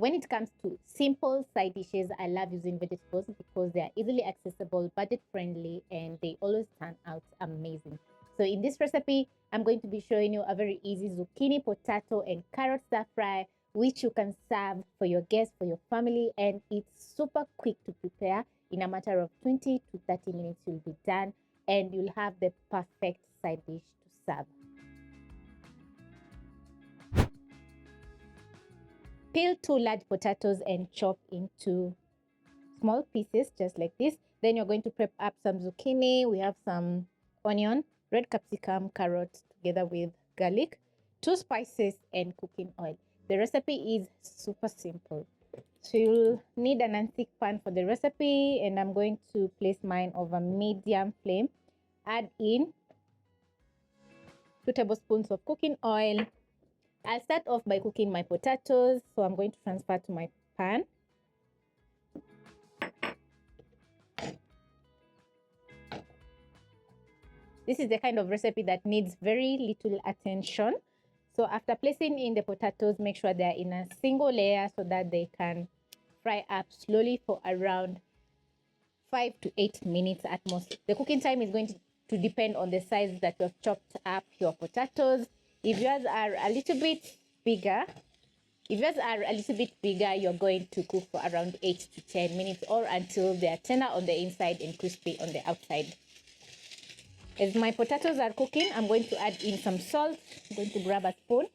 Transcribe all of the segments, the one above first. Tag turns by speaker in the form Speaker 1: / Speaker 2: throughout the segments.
Speaker 1: When it comes to simple side dishes, I love using vegetables because they are easily accessible, budget friendly, and they always turn out amazing. So in this recipe, I'm going to be showing you a very easy zucchini, potato, and carrot stir fry, which you can serve for your guests, for your family, and it's super quick to prepare. In a matter of 20 to 30 minutes, you'll be done, and you'll have the perfect side dish to serve. Peel 2 large potatoes and chop into small pieces just like this. Then you're going to prep up some zucchini. We have some onion, red capsicum, carrots together with garlic, 2 spices, and cooking oil. The recipe is super simple. So you'll need a non-stick pan for the recipe, and I'm going to place mine over medium flame. Add in 2 tablespoons of cooking oil. I'll start off by cooking my potatoes, so I'm going to transfer to my pan. This is the kind of recipe that needs very little attention. So after placing in the potatoes, make sure they're in a single layer so that they can fry up slowly for around 5 to 8 minutes at most. The cooking time is going to depend on the size that you've chopped up your potatoes. If yours are a little bit bigger, you're going to cook for around 8 to 10 minutes or until they are tender on the inside and crispy on the outside. As my potatoes are cooking, I'm going to add in some salt. I'm going to grab a spoon.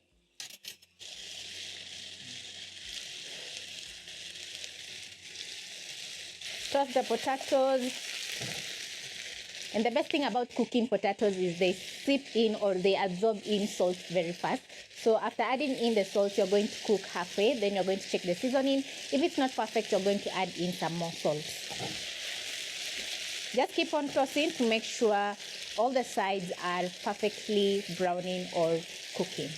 Speaker 1: Toss the potatoes. And the best thing about cooking potatoes is they seep in or they absorb in salt very fast. So after adding in the salt, you're going to cook halfway. Then you're going to check the seasoning. If it's not perfect, you're going to add in some more salt. Just keep on tossing to make sure all the sides are perfectly browning or cooking.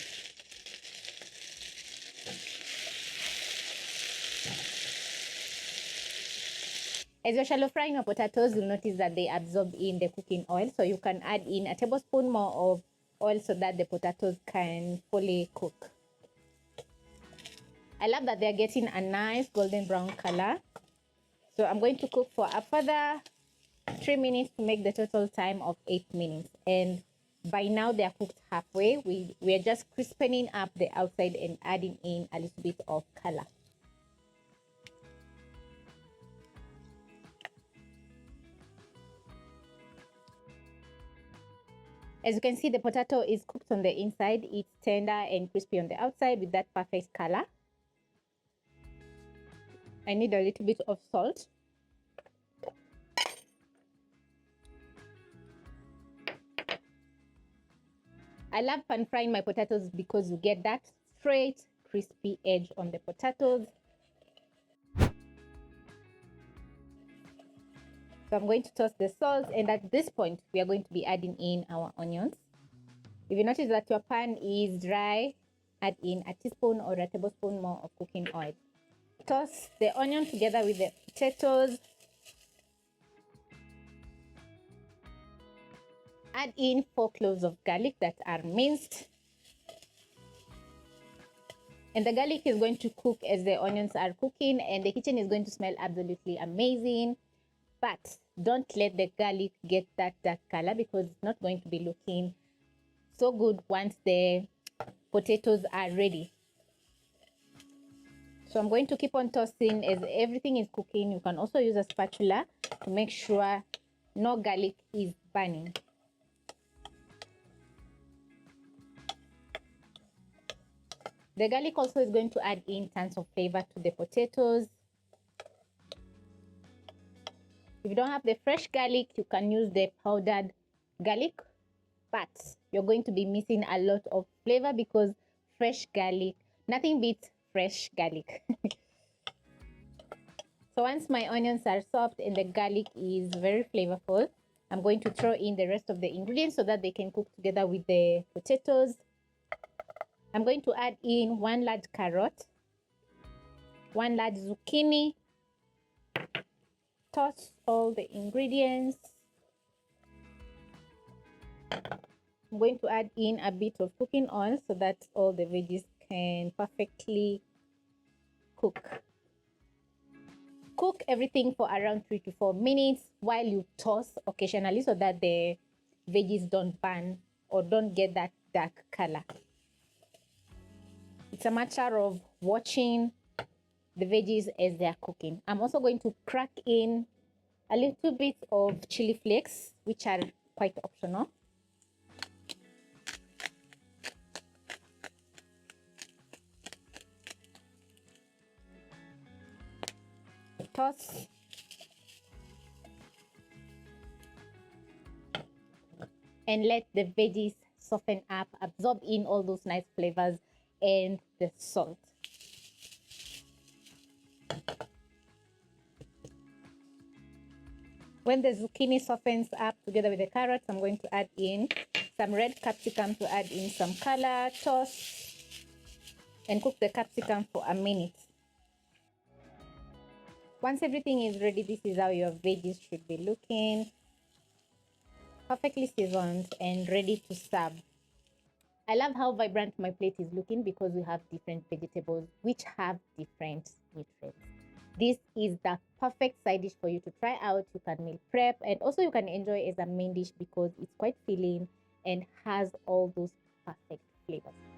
Speaker 1: As you're shallow frying your potatoes, you'll notice that they absorb in the cooking oil. So you can add in a tablespoon more of oil so that the potatoes can fully cook. I love that they're getting a nice golden brown color. So I'm going to cook for a further 3 minutes to make the total time of 8 minutes. And by now they're cooked halfway. We are just crispening up the outside and adding in a little bit of color. As you can see, the potato is cooked on the inside. It's tender and crispy on the outside with that perfect color. I need a little bit of salt. I love pan frying my potatoes because you get that straight, crispy edge on the potatoes. So I'm going to toss the salt, and at this point, we are going to be adding in our onions. If you notice that your pan is dry, add in a teaspoon or a tablespoon more of cooking oil. Toss the onion together with the potatoes. Add in 4 cloves of garlic that are minced. And the garlic is going to cook as the onions are cooking, and the kitchen is going to smell absolutely amazing. But don't let the garlic get that dark color because it's not going to be looking so good once the potatoes are ready. So I'm going to keep on tossing as everything is cooking. You can also use a spatula to make sure no garlic is burning. The garlic also is going to add in tons of flavor to the potatoes. If you don't have the fresh garlic, you can use the powdered garlic, but you're going to be missing a lot of flavor because fresh garlic, nothing beats fresh garlic. So once my onions are soft and the garlic is very flavorful, I'm going to throw in the rest of the ingredients so that they can cook together with the potatoes. I'm going to add in 1 large carrot, 1 large zucchini. Toss all the ingredients. I'm going to add in a bit of cooking oil so that all the veggies can perfectly cook. Cook everything for around 3 to 4 minutes while you toss occasionally so that the veggies don't burn or don't get that dark color. It's a matter of watching the veggies as they're cooking. I'm also going to crack in a little bit of chili flakes, which are quite optional. Toss. And let the veggies soften up, absorb in all those nice flavors and the salt. When the zucchini softens up together with the carrots, I'm going to add in some red capsicum to add in some color. Toss and cook the capsicum for a minute. Once everything is ready, this is how your veggies should be looking. Perfectly seasoned and ready to serve. I love how vibrant my plate is looking because we have different vegetables which have different nutrients. This is the perfect side dish for you to try out. You can meal prep and also you can enjoy as a main dish because it's quite filling and has all those perfect flavors.